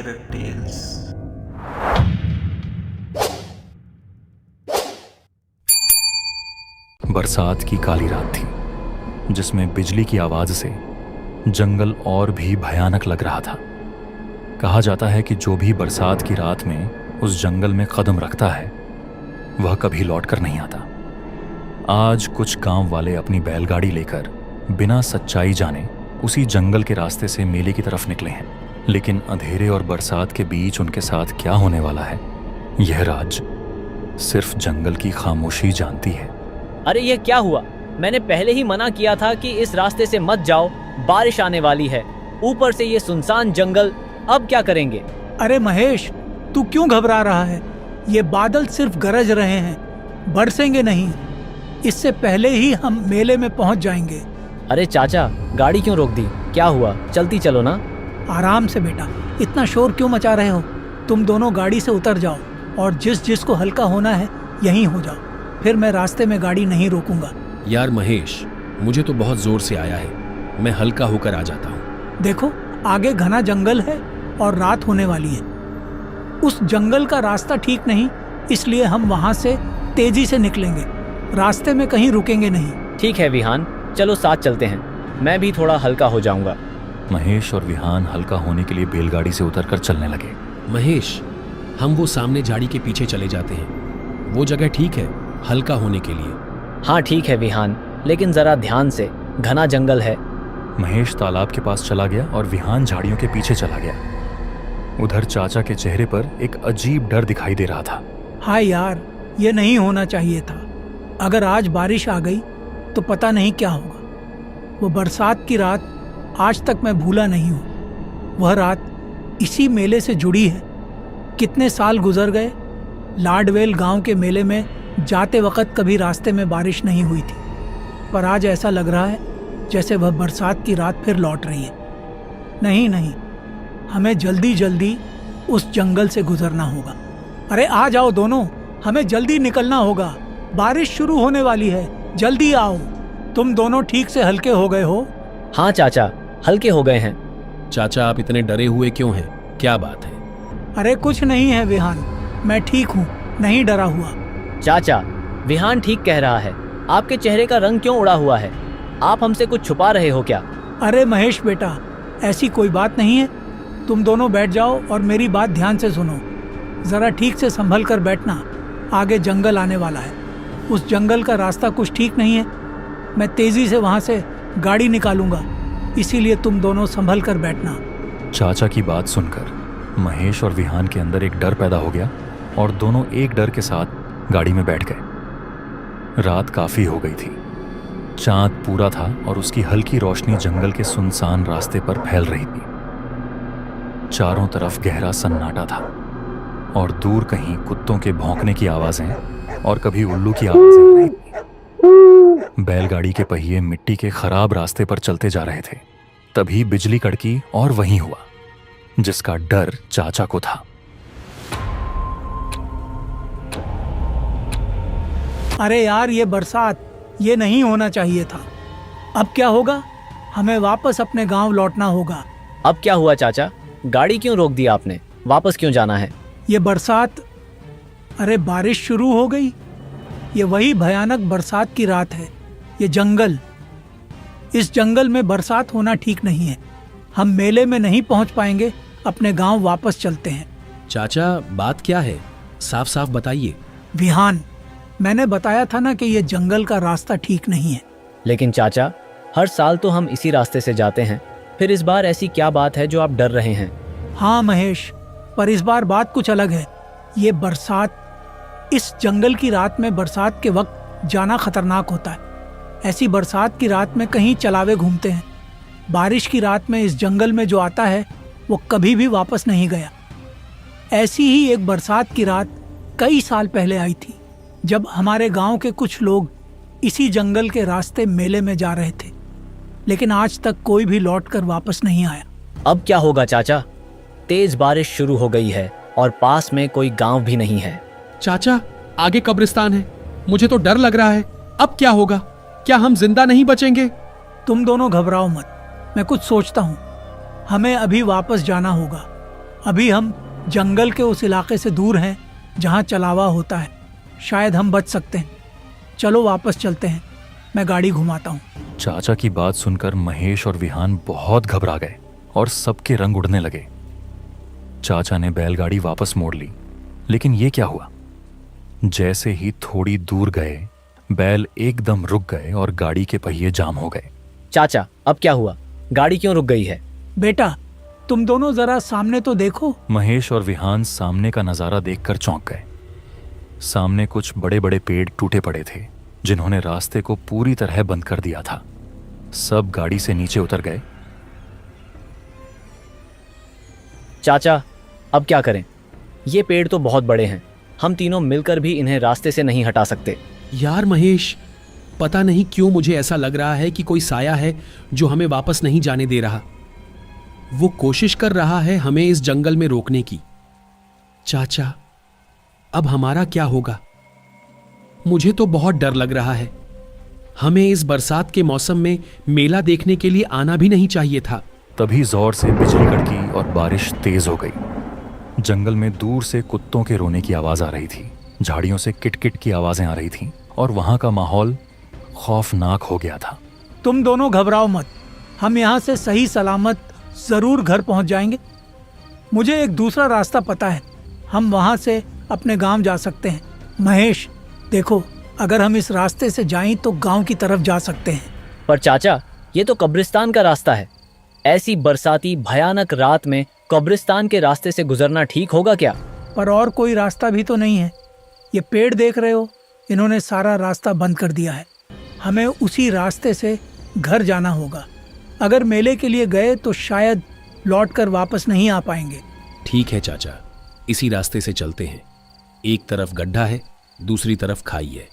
Favourite tales. बरसात की काली रात थी, जिसमें बिजली की आवाज से जंगल और भी भयानक लग रहा था। कहा जाता है कि जो भी बरसात की रात में उस जंगल में कदम रखता है वह कभी लौटकर नहीं आता। आज कुछ गांव वाले अपनी बैलगाड़ी लेकर बिना सच्चाई जाने उसी जंगल के रास्ते से मेले की तरफ निकले हैं, लेकिन अंधेरे और बरसात के बीच उनके साथ क्या होने वाला है यह राज सिर्फ जंगल की खामोशी जानती है। अरे ये क्या हुआ? मैंने पहले ही मना किया था कि इस रास्ते से मत जाओ, बारिश आने वाली है। ऊपर से ये सुनसान जंगल, अब क्या करेंगे? अरे महेश, तू क्यों घबरा रहा है? ये बादल सिर्फ गरज रहे हैं, बरसेंगे नहीं। इससे पहले ही हम मेले में पहुंच जाएंगे। अरे चाचा, गाड़ी क्यों रोक दी? क्या हुआ? चलती चलो ना। आराम से बेटा, इतना शोर क्यों मचा रहे हो? तुम दोनों गाड़ी से उतर जाओ और जिस को हल्का होना है यहीं हो जाओ, फिर मैं रास्ते में गाड़ी नहीं रोकूंगा। यार महेश, मुझे तो बहुत जोर से आया है, मैं हल्का होकर आ जाता हूँ। देखो, आगे घना जंगल है और रात होने वाली है। उस जंगल का रास्ता ठीक नहीं, इसलिए हम वहाँ से तेजी से निकलेंगे, रास्ते में कहीं रुकेंगे नहीं। ठीक है विहान, चलो साथ चलते हैं, मैं भी थोड़ा हल्का हो जाऊंगा। महेश और विहान हल्का होने के लिए बैलगाड़ी से उतरकर चलने लगे। महेश, हम वो सामने झाड़ी के पीछे चले जाते हैं, वो जगह ठीक है हल्का होने के लिए। हाँ ठीक है विहान, लेकिन जरा ध्यान से, घना जंगल है। महेश तालाब के पास चला गया और विहान झाड़ियों के पीछे चला गया। उधर चाचा के चेहरे पर एक अजीब डर दिखाई दे रहा था। हाय यार, ये नहीं होना चाहिए था। अगर आज बारिश आ गई तो पता नहीं क्या होगा। वो बरसात की रात आज तक मैं भूला नहीं हूँ। वह रात इसी मेले से जुड़ी है। कितने साल गुजर गए, लाडवेल गांव के मेले में जाते वक्त कभी रास्ते में बारिश नहीं हुई थी, पर आज ऐसा लग रहा है जैसे वह बरसात की रात फिर लौट रही है। नहीं नहीं, हमें जल्दी जल्दी उस जंगल से गुजरना होगा। अरे आ जाओ दोनों, हमें जल्दी निकलना होगा, बारिश शुरू होने वाली है, जल्दी आओ। तुम दोनों ठीक से हल्के हो गए हो? हाँ चाचा, हल्के हो गए हैं। चाचा, आप इतने डरे हुए क्यों हैं? क्या बात है? अरे कुछ नहीं है विहान, मैं ठीक हूँ, नहीं डरा हुआ। चाचा, विहान ठीक कह रहा है, आपके चेहरे का रंग क्यों उड़ा हुआ है? आप हमसे कुछ छुपा रहे हो क्या? अरे महेश बेटा, ऐसी कोई बात नहीं है। तुम दोनों बैठ जाओ और मेरी बात ध्यान से सुनो। जरा ठीक से संभल कर बैठना, आगे जंगल आने वाला है। उस जंगल का रास्ता कुछ ठीक नहीं है, मैं तेजी से वहाँ से गाड़ी निकालूंगा, इसीलिए तुम दोनों संभल कर बैठना। चाचा की बात सुनकर महेश और विहान के अंदर एक डर पैदा हो गया और दोनों एक डर के साथ गाड़ी में बैठ गए। रात काफी हो गई थी, चांद पूरा था और उसकी हल्की रोशनी जंगल के सुनसान रास्ते पर फैल रही थी। चारों तरफ गहरा सन्नाटा था और दूर कहीं कुत्तों के भौंकने की आवाजें और कभी उल्लू की आवाजें आ रही थी। बैलगाड़ी के पहिए मिट्टी के खराब रास्ते पर चलते जा रहे थे। तभी बिजली कड़की और वहीं हुआ जिसका डर चाचा को था। अरे यार, ये बरसात, ये नहीं होना चाहिए था। अब क्या होगा? हमें वापस अपने गांव लौटना होगा। अब क्या हुआ चाचा? गाड़ी क्यों रोक दी आपने? वापस क्यों जाना है? ये बरसात, अरे बारिश शुरू हो गई। ये वही भयानक बरसात की रात है। ये जंगल, इस जंगल में बरसात होना ठीक नहीं है। हम मेले में नहीं पहुंच पाएंगे, अपने गांव वापस चलते हैं। चाचा, बात क्या है? साफ साफ बताइए। विहान, मैंने बताया था ना कि ये जंगल का रास्ता ठीक नहीं है। लेकिन चाचा, हर साल तो हम इसी रास्ते से जाते हैं, फिर इस बार ऐसी क्या बात है जो आप डर रहे हैं? हाँ महेश, पर इस बार बात कुछ अलग है। ये बरसात, इस जंगल की रात में बरसात के वक्त जाना खतरनाक होता है। ऐसी बरसात की रात में कहीं चलावे घूमते हैं। बारिश की रात में इस जंगल में जो आता है वो कभी भी वापस नहीं गया। ऐसी ही एक बरसात की रात कई साल पहले आई थी, जब हमारे गांव के कुछ लोग इसी जंगल के रास्ते मेले में जा रहे थे, लेकिन आज तक कोई भी लौटकर वापस नहीं आया। अब क्या होगा चाचा? तेज बारिश शुरू हो गई है और पास में कोई गांव भी नहीं है। चाचा, आगे कब्रिस्तान है, मुझे तो डर लग रहा है। अब क्या होगा? क्या हम जिंदा नहीं बचेंगे? तुम दोनों घबराओ मत, मैं कुछ सोचता हूँ। हमें अभी वापस जाना होगा। अभी हम जंगल के उस इलाके से दूर हैं जहाँ चलावा होता है। शायद हम बच सकते हैं। चलो वापस चलते हैं, मैं गाड़ी घुमाता हूँ। चाचा की बात सुनकर महेश और विहान बहुत घबरा गए और सबके रंग उड़ने लगे। चाचा ने बैलगाड़ी वापस मोड़ ली, लेकिन ये क्या हुआ? जैसे ही थोड़ी दूर गए, बैल एकदम रुक गए और गाड़ी के पहिए जाम हो गए। चाचा, अब क्या हुआ? गाड़ी क्यों रुक गई है? बेटा, तुम दोनों जरा सामने तो देखो। महेश और विहान सामने का नजारा देखकर चौंक गए। सामने कुछ बड़े बड़े पेड़ टूटे पड़े थे, जिन्होंने रास्ते को पूरी तरह बंद कर दिया था। सब गाड़ी से नीचे उतर गए। चाचा, अब क्या करें? ये पेड़ तो बहुत बड़े हैं, हम तीनों मिलकर भी इन्हें रास्ते से नहीं हटा सकते। यार महेश, पता नहीं क्यों मुझे ऐसा लग रहा है कि कोई साया है जो हमें वापस नहीं जाने दे रहा। वो कोशिश कर रहा है हमें इस जंगल में रोकने की। चाचा, अब हमारा क्या होगा? मुझे तो बहुत डर लग रहा है। हमें इस बरसात के मौसम में मेला देखने के लिए आना भी नहीं चाहिए था। तभी जोर से बिजली कड़की और बारिश तेज हो गई। जंगल में दूर से कुत्तों के रोने की आवाज आ रही थी, झाड़ियों से किटकिट की आवाजें आ रही थीं और वहां का माहौल खौफनाक हो गया था। तुम दोनों घबराओ मत, हम यहाँ से सही सलामत जरूर घर पहुँच जाएंगे। मुझे एक दूसरा रास्ता पता है, हम वहाँ से अपने गांव जा सकते हैं। महेश, देखो, अगर हम इस रास्ते से जाएं तो गांव की तरफ जा सकते हैं। पर चाचा, ये तो कब्रिस्तान का रास्ता है। ऐसी बरसाती भयानक रात में कब्रिस्तान के रास्ते से गुजरना ठीक होगा क्या? पर और कोई रास्ता भी तो नहीं है। ये पेड़ देख रहे हो, इन्होंने सारा रास्ता बंद कर दिया है। हमें उसी रास्ते से घर जाना होगा। अगर मेले के लिए गए तो शायद लौटकर वापस नहीं आ पाएंगे। ठीक है चाचा, इसी रास्ते से चलते हैं। एक तरफ गड्ढा है, दूसरी तरफ खाई है।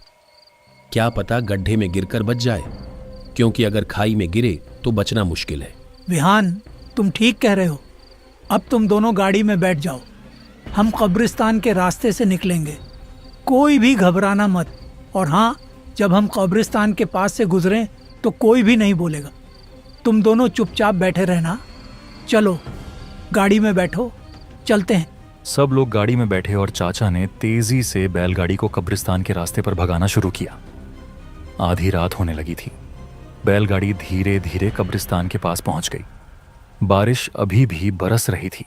क्या पता गड्ढे में गिरकर बच जाए, क्योंकि अगर खाई में गिरे तो बचना मुश्किल है। विहान, तुम ठीक कह रहे हो। अब तुम दोनों गाड़ी में बैठ जाओ, हम कब्रिस्तान के रास्ते से निकलेंगे। कोई भी घबराना मत। और हाँ, जब हम कब्रिस्तान के पास से गुजरें तो कोई भी नहीं बोलेगा। तुम दोनों चुपचाप बैठे रहना। चलो, गाड़ी में बैठो, चलते हैं। सब लोग गाड़ी में बैठे और चाचा ने तेजी से बैलगाड़ी को कब्रिस्तान के रास्ते पर भगाना शुरू किया। आधी रात होने लगी थी। बैलगाड़ी धीरे धीरे कब्रिस्तान के पास पहुंच गई। बारिश अभी भी बरस रही थी।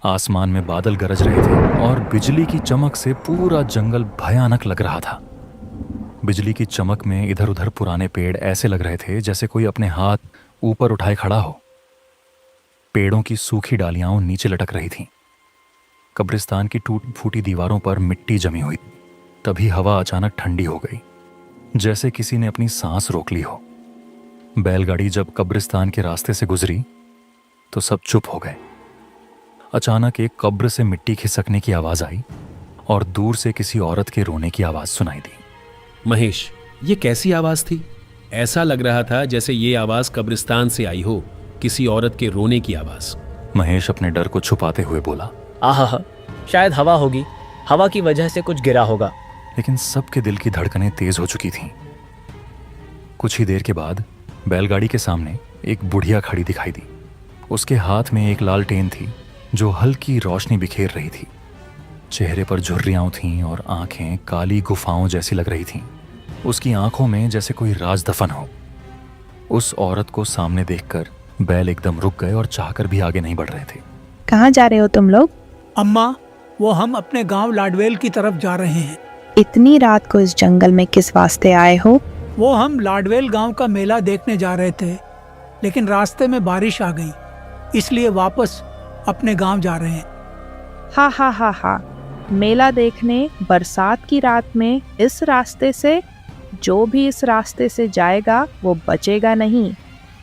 आसमान में बादल गरज रहे थे और बिजली की चमक से पूरा जंगल भयानक लग रहा था। बिजली की चमक में इधर उधर पुराने पेड़ ऐसे लग रहे थे जैसे कोई अपने हाथ ऊपर उठाए खड़ा हो। पेड़ों की सूखी डालियां नीचे लटक रही थीं। कब्रिस्तान की टूट फूटी दीवारों पर मिट्टी जमी हुई। तभी हवा अचानक ठंडी हो गई, जैसे किसी ने अपनी सांस रोक ली हो। बैलगाड़ी जब कब्रिस्तान के रास्ते से गुजरी तो सब चुप हो गए। अचानक एक कब्र से मिट्टी खिसकने की आवाज आई और दूर से किसी औरत के रोने की आवाज सुनाई दी। महेश, ये कैसी आवाज थी? ऐसा लग रहा था जैसे ये आवाज कब्रिस्तान से आई हो, किसी औरत के रोने की आवाज। महेश अपने डर को छुपाते हुए बोला, आहा, शायद हवा होगी। हवा की वजह से कुछ गिरा होगा। लेकिन सबके दिल की धड़कनें तेज हो चुकी थीं। कुछ ही देर के बाद बैलगाड़ी के सामने एक बुढ़िया खड़ी दिखाई दी। उसके हाथ में एक लालटेन थी जो हल्की रोशनी बिखेर रही थी। चेहरे पर झुर्रियां थीं और आंखें काली गुफाओं जैसी लग रही थीं। उसकी आंखों में जैसे कोई राज दफन हो। उस औरत को सामने देखकर बैल एकदम रुक गए और चाहकर भी आगे नहीं बढ़ रहे थे। कहाँ जा रहे हो तुम लोग? अम्मा, वो हम अपने गांव लाडवेल की तरफ जा रहे हैं। इतनी रात को इस जंगल में किस वास्ते आए हो? वो हम लाडवेल गांव का मेला देखने जा रहे थे, लेकिन रास्ते में बारिश आ गई, इसलिए वापस अपने गांव जा रहे हैं। हा हा हा हा, मेला देखने बरसात की रात में इस रास्ते से? जो भी इस रास्ते से जाएगा वो बचेगा नहीं,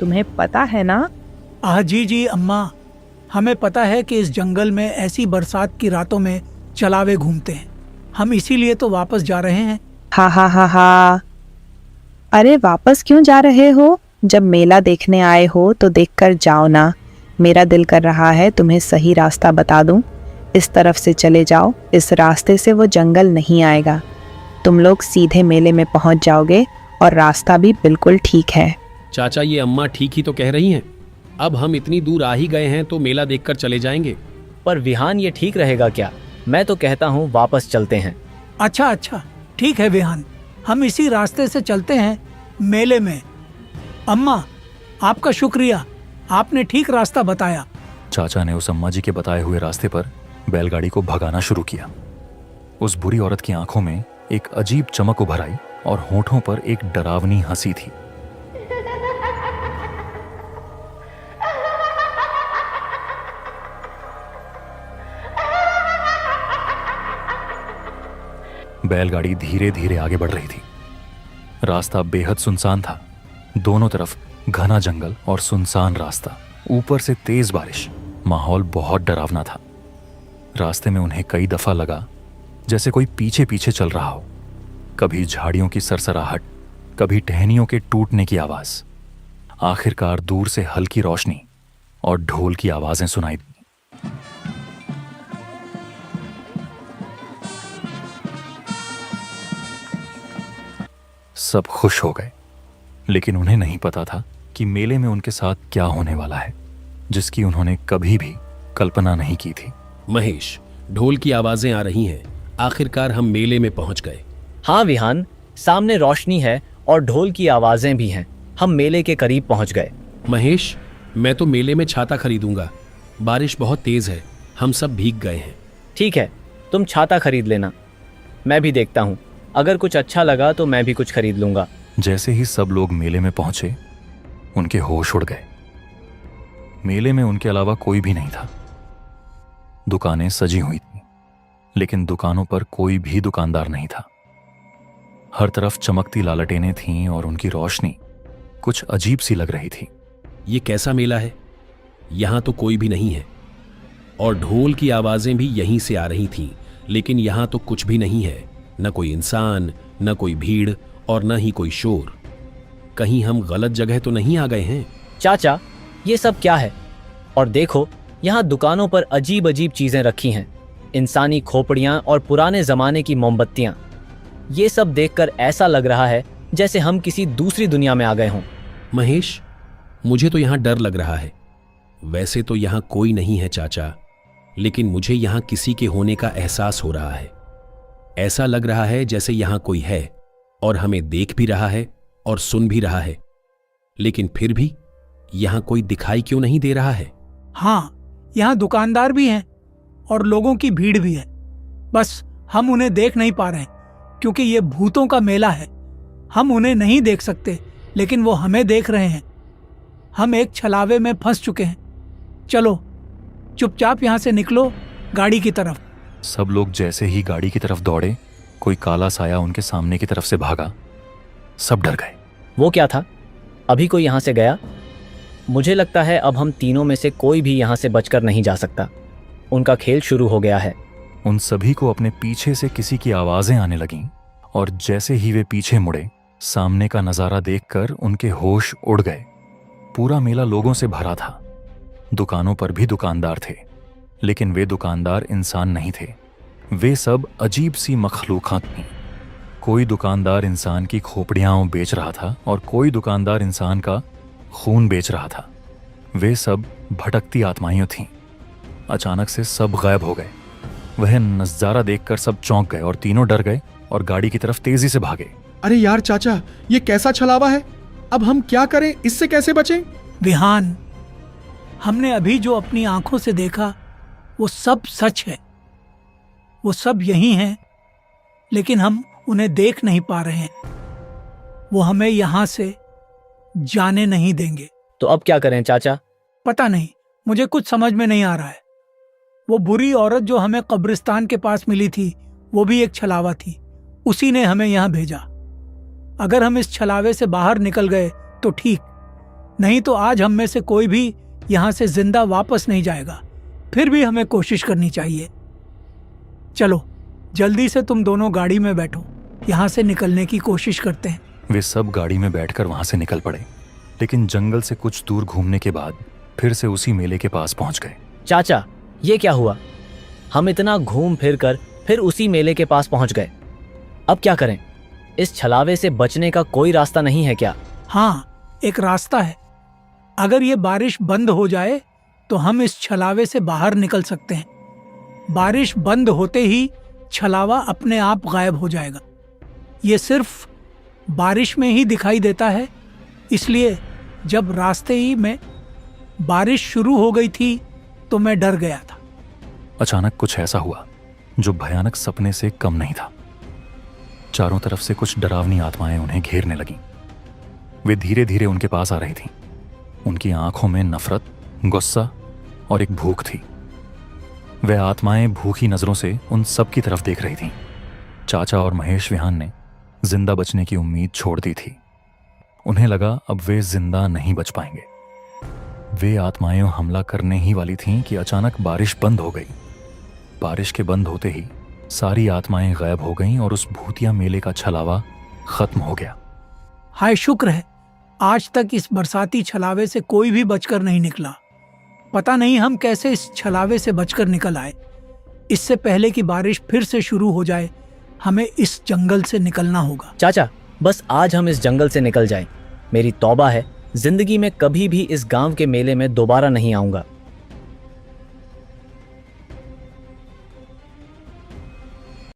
तुम्हें पता है ना? जी जी अम्मा, हमें पता है कि इस जंगल में ऐसी बरसात की रातों में चलावे घूमते हैं। हम इसीलिए तो वापस जा रहे हैं। हा हा हा हा, अरे वापस क्यों जा रहे हो? जब मेला देखने आए हो तो देखकर जाओ ना। मेरा दिल कर रहा है तुम्हें सही रास्ता बता दूं। इस तरफ से चले जाओ, इस रास्ते से वो जंगल नहीं आएगा। तुम लोग सीधे मेले में पहुंच जाओगे और रास्ता भी बिल्कुल ठीक है। चाचा, ये अम्मा ठीक ही तो कह रही हैं। अब हम इतनी दूर आ ही गए हैं तो मेला देखकर चले जाएंगे। पर विहान, ये ठीक रहेगा क्या? मैं तो कहता हूँ वापस चलते हैं। अच्छा, ठीक है विहान, हम इसी रास्ते से चलते हैं मेले में। अम्मा, आपका शुक्रिया, आपने ठीक रास्ता बताया। चाचा ने उस अम्मा जी के बताए हुए रास्ते पर बैलगाड़ी को भगाना शुरू किया। उस बुरी औरत की आंखों में एक अजीब चमक उभर आई और होठों पर एक डरावनी हंसी थी। बैलगाड़ी धीरे धीरे आगे बढ़ रही थी। रास्ता बेहद सुनसान था। दोनों तरफ घना जंगल और सुनसान रास्ता, ऊपर से तेज बारिश। माहौल बहुत डरावना था। रास्ते में उन्हें कई दफा लगा जैसे कोई पीछे पीछे चल रहा हो। कभी झाड़ियों की सरसराहट, कभी टहनियों के टूटने की आवाज। आखिरकार दूर से हल्की रोशनी और ढोल की आवाजें सुनाई दी। सब खुश हो गए, लेकिन उन्हें नहीं पता था कि मेले में उनके साथ क्या होने वाला है, जिसकी उन्होंने कभी भी कल्पना नहीं की थी। महेश, ढोल की आवाजें आ रही हैं। आखिरकार हम मेले में पहुंच गए। हाँ विहान, सामने रोशनी है और ढोल की आवाजें भी हैं। हम मेले के करीब पहुंच गए। महेश, मैं तो मेले में छाता खरीदूंगा। बारिश बहुत तेज है, हम सब भीग गए हैं। ठीक है, तुम छाता खरीद लेना, मैं भी देखता हूँ। अगर कुछ अच्छा लगा तो मैं भी कुछ खरीद लूंगा। जैसे ही सब लोग मेले में पहुंचे, उनके होश उड़ गए। मेले में उनके अलावा कोई भी नहीं था। दुकानें सजी हुई थीं, लेकिन दुकानों पर कोई भी दुकानदार नहीं था। हर तरफ चमकती लालटेनें थीं और उनकी रोशनी कुछ अजीब सी लग रही थी। ये कैसा मेला है? यहां तो कोई भी नहीं है और ढोल की आवाजें भी यहीं से आ रही थीं, लेकिन यहां तो कुछ भी नहीं है। न कोई इंसान, न कोई भीड़ और न ही कोई शोर। कहीं हम गलत जगह तो नहीं आ गए हैं? चाचा, ये सब क्या है? और देखो, यहाँ दुकानों पर अजीब अजीब चीजें रखी हैं। इंसानी खोपड़ियाँ और पुराने जमाने की मोमबत्तियाँ। ये सब देखकर ऐसा लग रहा है जैसे हम किसी दूसरी दुनिया में आ गए हों। महेश, मुझे तो यहां डर लग रहा है। वैसे तो यहां कोई नहीं है चाचा, लेकिन मुझे यहां किसी के होने का एहसास हो रहा है। ऐसा लग रहा है जैसे यहां कोई है और हमें देख भी रहा है और सुन भी रहा है, लेकिन फिर भी यहां कोई दिखाई क्यों नहीं दे रहा है? हाँ, यहाँ दुकानदार भी हैं और लोगों की भीड़ भी है। बस हम उन्हें देख नहीं पा रहे हैं, क्योंकि ये भूतों का मेला है। हम उन्हें नहीं देख सकते, लेकिन वो हमें देख रहे हैं। हम एक छलावे में फंस चुके हैं। चलो चुपचाप यहाँ से निकलो, गाड़ी की तरफ। सब लोग जैसे ही गाड़ी की तरफ दौड़े, कोई काला साया उनके सामने की तरफ से भागा। सब डर गए। वो क्या था? अभी कोई यहाँ से गया? मुझे लगता है अब हम तीनों में से कोई भी यहाँ से बचकर नहीं जा सकता। उनका खेल शुरू हो गया है। उन सभी को अपने पीछे से किसी की आवाजें आने लगीं और जैसे ही वे पीछे मुड़े, सामने का नजारा देखकर उनके होश उड़ गए। पूरा मेला लोगों से भरा था। दुकानों पर भी दुकानदार थे, लेकिन वे दुकानदार इंसान नहीं थे। वे सब अजीब सी मखलूकात थीं। कोई दुकानदार इंसान की खोपड़ियां बेच रहा था और कोई दुकानदार इंसान का खून बेच रहा था। वे सब भटकती आत्माएं थीं। अचानक से सब गायब हो गए। वह नजारा देखकर सब चौंक गए और तीनों डर गए और गाड़ी की तरफ तेजी से भागे। अरे यार चाचा, ये कैसा छलावा है? अब हम क्या करें? इससे कैसे बचें? विहान, हमने अभी जो अपनी आंखों से देखा वो सब सच है। वो सब यही हैं, लेकिन हम उन्हें देख नहीं पा रहे हैं। वो हमें यहां से जाने नहीं देंगे। तो अब क्या करें चाचा? पता नहीं, मुझे कुछ समझ में नहीं आ रहा है। वो बुरी औरत जो हमें कब्रिस्तान के पास मिली थी, वो भी एक छलावा थी। उसी ने हमें यहां भेजा। अगर हम इस छलावे से बाहर निकल गए तो ठीक, नहीं तो आज हम में से कोई भी यहां से जिंदा वापस नहीं जाएगा। फिर भी हमें कोशिश करनी चाहिए। चलो जल्दी से तुम दोनों गाड़ी में बैठो, यहां से निकलने की कोशिश करते हैं। वे सब गाड़ी में बैठकर वहां से निकल पड़े, लेकिन जंगल से कुछ दूर घूमने के बाद फिर से उसी मेले के पास पहुंच गए। चाचा, ये क्या हुआ? हम इतना घूम फिर कर फिर उसी मेले के पास पहुंच गए। अब क्या करें? इस छलावे से बचने का कोई रास्ता नहीं है क्या? हाँ, एक रास्ता है। अगर ये बारिश बंद हो जाए तो हम इस छलावे से बाहर निकल सकते हैं। बारिश बंद होते ही छलावा अपने आप गायब हो जाएगा। ये सिर्फ बारिश में ही दिखाई देता है, इसलिए जब रास्ते ही में बारिश शुरू हो गई थी तो मैं डर गया था। अचानक कुछ ऐसा हुआ जो भयानक सपने से कम नहीं था। चारों तरफ से कुछ डरावनी आत्माएं उन्हें घेरने लगीं। वे धीरे धीरे उनके पास आ रही थीं। उनकी आंखों में नफरत, गुस्सा और एक भूख थी। वह आत्माएं भूखी नजरों से उन सब की तरफ देख रही थीं। चाचा और महेश विहान ने जिंदा बचने की उम्मीद छोड़ दी थी। उन्हें लगा अब वे जिंदा नहीं बच पाएंगे। वे आत्माएं हमला करने ही वाली थीं कि अचानक बारिश बंद हो गई। बारिश के बंद होते ही सारी आत्माएं गायब हो गईं और उस भूतिया मेले का छलावा खत्म हो गया। हाय शुक्र है, आज तक इस बरसाती छलावे से कोई भी बचकर नहीं निकला। पता नहीं हम कैसे इस छलावे से बचकर निकल आए। इससे पहले कि बारिश फिर से शुरू हो जाए, हमें इस जंगल से निकलना होगा। चाचा, बस आज हम इस जंगल से निकल जाएं। मेरी तौबा है, जिंदगी में कभी भी इस गांव के मेले में दोबारा नहीं आऊंगा।